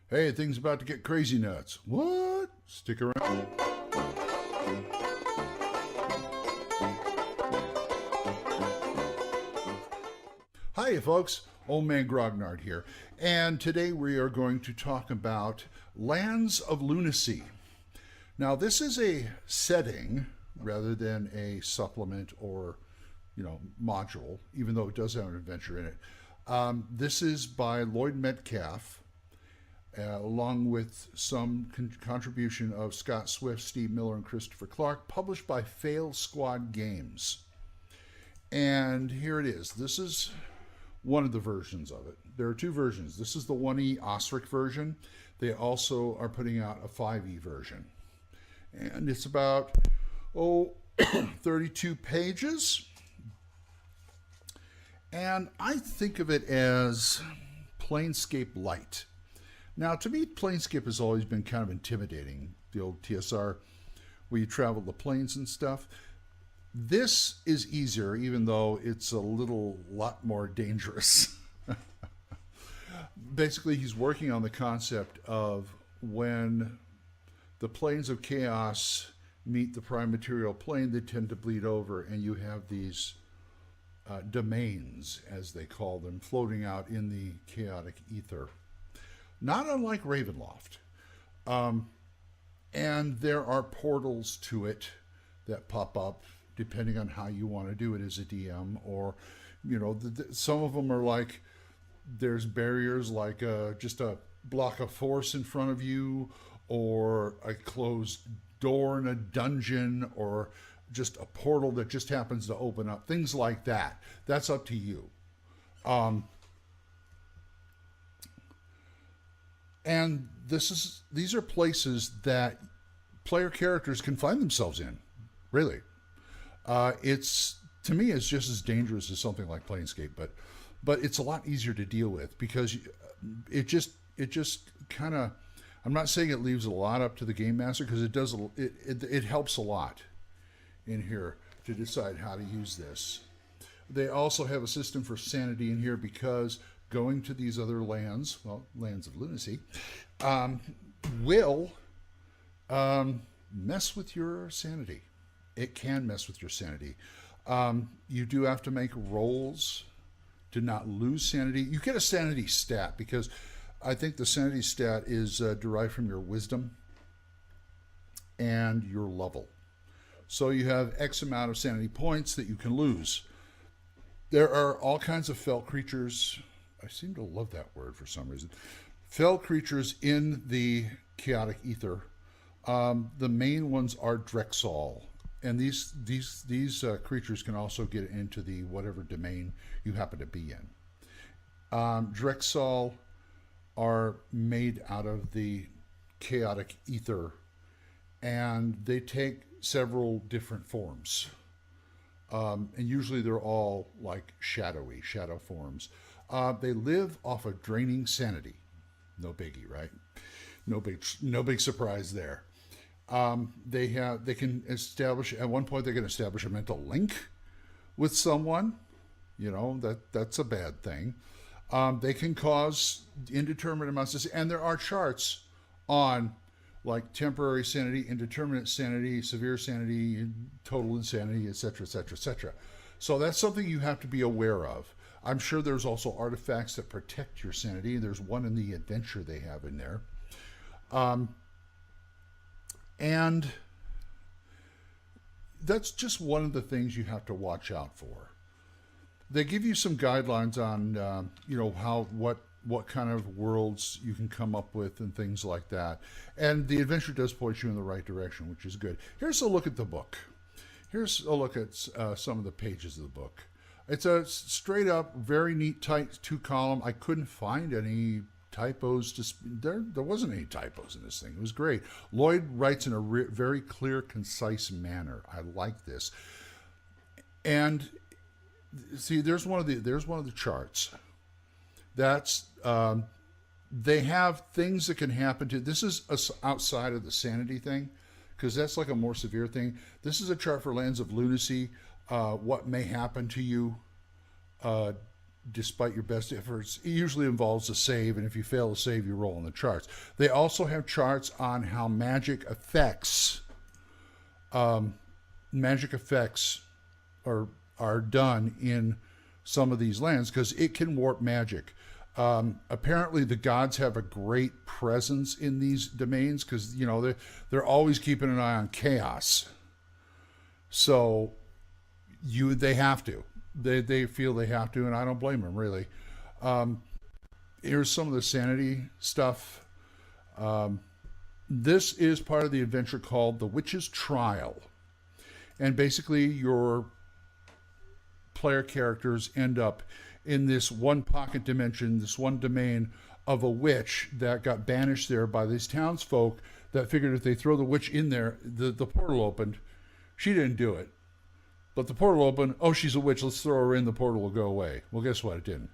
Hey, things about to get crazy nuts. What? Stick around. Hi, folks. Old Man Grognard here. And today we are going to talk about Lands of Lunacy. Now, this is a setting rather than a supplement or, module, even though it does have an adventure in it. This is by Lloyd Metcalf, along with some contribution of Scott Swift, Steve Miller, and Christopher Clark, published by Fail Squad Games. And here it is. This is one of the versions of it. There are two versions. This is the 1E Osric version. They also are putting out a 5E version. And it's about, 32 pages. And I think of it as Planescape Light. Now, to me, Planescape has always been kind of intimidating, the old TSR, where you travel the planes and stuff. This is easier, even though it's a lot more dangerous. Basically, he's working on the concept of when the planes of chaos meet the prime material plane, they tend to bleed over, and you have these domains, as they call them, floating out in the chaotic ether. Not unlike Ravenloft. And there are portals to it that pop up depending on how you want to do it as a DM. Or, some of them are like, there's barriers like just a block of force in front of you, or a closed door in a dungeon, or just a portal that just happens to open up. Things like that. That's up to you. And these are places that player characters can find themselves in, really. To me, it's just as dangerous as something like Planescape, but it's a lot easier to deal with because it just kind of, I'm not saying it leaves a lot up to the game master, because it helps a lot in here to decide how to use this. They also have a system for sanity in here, because going to these other lands, lands of lunacy, will mess with your sanity. It can mess with your sanity. You do have to make rolls to not lose sanity. You get a sanity stat, because I think the sanity stat is derived from your wisdom and your level. So you have X amount of sanity points that you can lose. There are all kinds of fell creatures. I seem to love that word for some reason. Fell creatures in the chaotic ether. The main ones are Drexel, and these creatures can also get into the whatever domain you happen to be in. Drexel are made out of the chaotic ether, and they take several different forms. And usually they're all like shadow forms. They live off of draining sanity. No biggie, right? No big surprise there. They can establish, at one point they can establish a mental link with someone. That's a bad thing. They can cause indeterminate amounts of, and there are charts on like temporary sanity, indeterminate sanity, severe sanity, total insanity, etc., etc., etc. So that's something you have to be aware of. I'm sure there's also artifacts that protect your sanity. There's one in the adventure they have in there. And that's just one of the things you have to watch out for. They give you some guidelines on, what kind of worlds you can come up with and things like that. And the adventure does point you in the right direction, which is good. Here's a look at the book. Here's a look at some of the pages of the book. It's a straight up, very neat, tight 2-column. I couldn't find any typos. There wasn't any typos in this thing. It was great. Lloyd writes in a very clear, concise manner. I like this. And see, there's one of the charts. That's they have things that can happen to. This is outside of the sanity thing, because that's like a more severe thing. This is a chart for Lands of Lunacy. What may happen to you despite your best efforts. It usually involves a save, and if you fail to save, you roll on the charts. They also have charts on how magic effects are done in some of these lands, because it can warp magic. Apparently, the gods have a great presence in these domains because they're always keeping an eye on chaos. So they have to. They feel they have to, and I don't blame them really. Here's some of the sanity stuff. This is part of the adventure called The Witch's Trial, and basically your player characters end up in this one pocket dimension, this one domain of a witch that got banished there by these townsfolk that figured if they throw the witch in there, the portal opened. She didn't do it. But the portal opened. Oh, she's a witch. Let's throw her in. The portal will go away. Well, guess what? It didn't.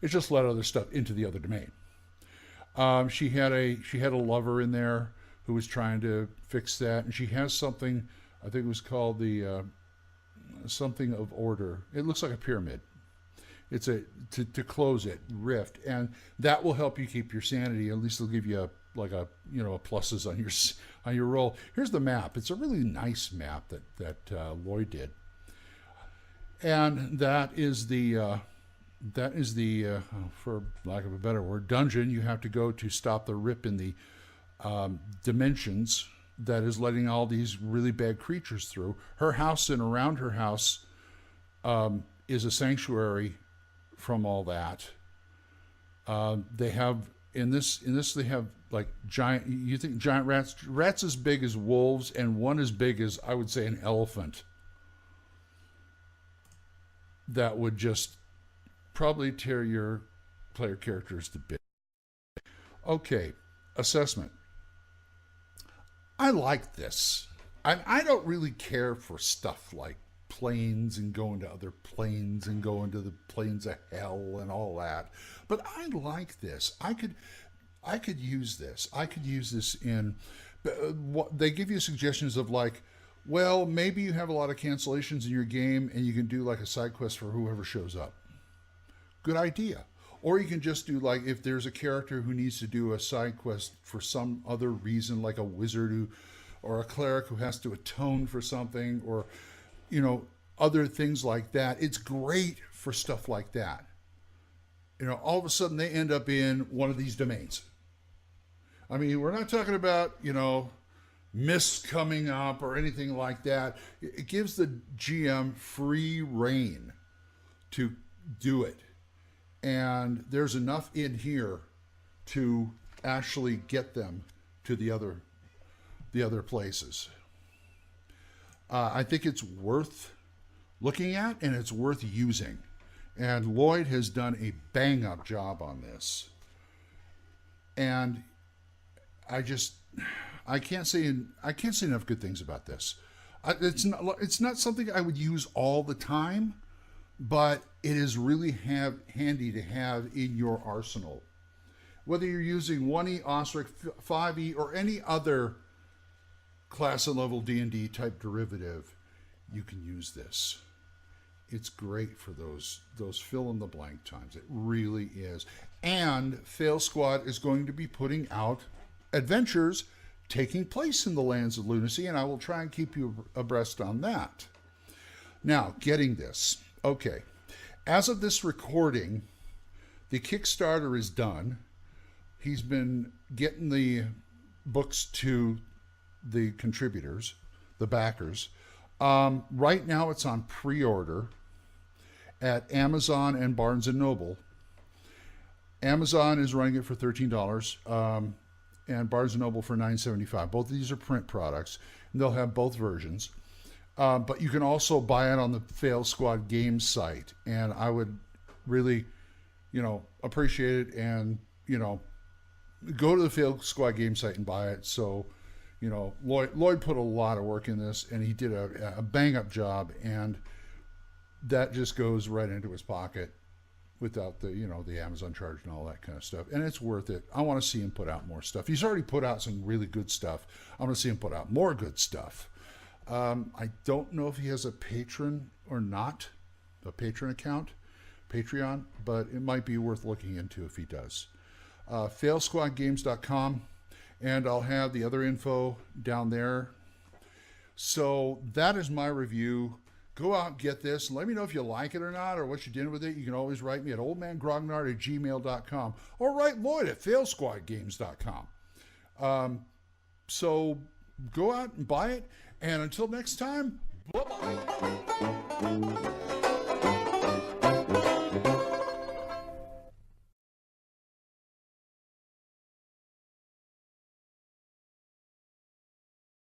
It just let other stuff into the other domain. She had a lover in there who was trying to fix that, and she has something. I think it was called the something of order. It looks like a pyramid. It's to close it rift, and that will help you keep your sanity. At least it'll give you a pluses on your roll. Here's the map. It's a really nice map that Lloyd did. And that is the for lack of a better word, dungeon you have to go to stop the rip in the dimensions that is letting all these really bad creatures through. Her house and around her house is a sanctuary from all that. They have in this they have like giant rats as big as wolves, and one as big as, I would say, an elephant. That would just probably tear your player characters to bits. Okay, assessment. I like this. I don't really care for stuff like planes and going to other planes and going to the planes of hell and all that. But I like this. I could use this. I could use this in... They give you suggestions of like, well, maybe you have a lot of cancellations in your game and you can do like a side quest for whoever shows up. Good idea. Or you can just do like, if there's a character who needs to do a side quest for some other reason, like a wizard or a cleric who has to atone for something, or, other things like that. It's great for stuff like that. All of a sudden they end up in one of these domains. I mean, we're not talking about, mists coming up or anything like that. It gives the GM free reign to do it. And there's enough in here to actually get them to the other places. I think it's worth looking at, and it's worth using. And Lloyd has done a bang-up job on this. And I can't say enough good things about this. It's not something I would use all the time, but it is really handy to have in your arsenal. Whether you're using 1E, OSRIC, 5E, or any other class and level D&D type derivative, you can use this. It's great for those fill in the blank times. It really is. And Fail Squad is going to be putting out adventures taking place in the lands of Lunacy, and I will try and keep you abreast on that. Now, getting this. Okay. As of this recording, the Kickstarter is done. He's been getting the books to the contributors, the backers. Right now it's on pre-order at Amazon and Barnes & Noble. Amazon is running it for $13, and Barnes & Noble for $9.75. Both of these are print products, and they'll have both versions. But you can also buy it on the Fail Squad Games site, and I would really, appreciate it, and, go to the Fail Squad Games site and buy it. So, Lloyd put a lot of work in this, and he did a bang-up job, and that just goes right into his pocket without the Amazon charge and all that kind of stuff. And it's worth it. I want to see him put out more stuff. He's already put out some really good stuff. I want to see him put out more good stuff. I don't know if he has a patron or not, a patron account, Patreon, but it might be worth looking into if he does. failsquadgames.com, and I'll have the other info down there. So that is my review. Go out and get this and let me know if you like it or not, or what you did with it. You can always write me at oldmangrognard@gmail.com, or write Lloyd at failsquadgames.com. So go out and buy it, and until next time, bye-bye.